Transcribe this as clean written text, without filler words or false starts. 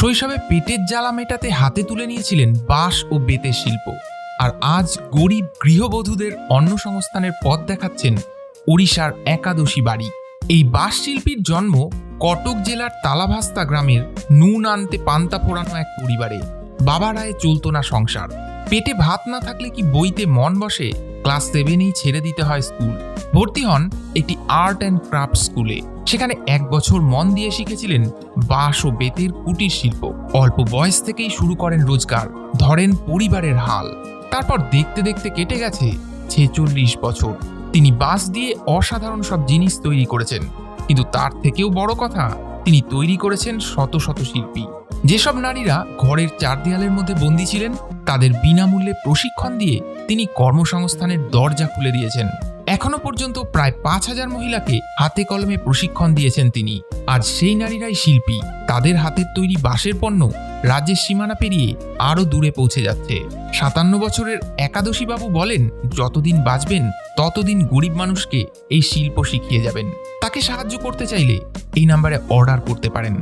শৈশবে পেটের জ্বালা মেটাতে হাতে তুলে নিয়েছিলেন বাঁশ ও বেতের শিল্প, আর আজ গরিব গৃহবধূদের অন্নসংস্থানের পথ দেখাচ্ছেন ওড়িশার একাদশী বাড়ি। এই বাঁশ শিল্পীর জন্ম কটক জেলার তালাভাস্তা গ্রামের নুন আনতে পান্তা ফোড়ানো এক পরিবারে। বাবার আয়ে চলত না সংসার। পেটে ভাত না থাকলে কি বইতে মন বসে? ক্লাস 7-এই ছেড়ে দিতে হয় স্কুল। ভর্তি হন একটি আর্ট অ্যান্ড ক্রাফট স্কুলে। সেখানে 1 বছর মন দিয়ে শিখেছিলেন বাঁশ ও বেতের কুটির শিল্প। অল্প বয়স থেকেই শুরু করেন রোজগার, ধরেন পরিবারের হাল। তারপর দেখতে দেখতে কেটে গেছে 46 বছর। তিনি বাঁশ দিয়ে অসাধারণ সব জিনিস তৈরি করেছেন, কিন্তু তার থেকেও বড় কথা, তিনি তৈরি করেছেন শত শত শিল্পী। যেসব নারীরা ঘরের 4 দেয়ালের মধ্যে বন্দী ছিলেন, তাদের বিনামূল্যে প্রশিক্ষণ দিয়ে তিনি কর্মসংস্থানের দরজা খুলে দিয়েছেন। এখনো পর্যন্ত প্রায় 5000 মহিলাকে হাতে কলমে প্রশিক্ষণ দিয়েছেন তিনি। আজ সেই নারীরাই শিল্পী। তাদের হাতের তৈরি বাঁশের পণ্য রাজ্যের সীমানা পেরিয়ে আরও দূরে পৌঁছে যাচ্ছে। 57 বছরের একাদশী বাবু বলেন, যতদিন বাঁচবেন ততদিন গরিব মানুষকে এই শিল্প শিখিয়ে যাবেন। তাকে সাহায্য করতে চাইলে এই নাম্বারে অর্ডার করতে পারেন।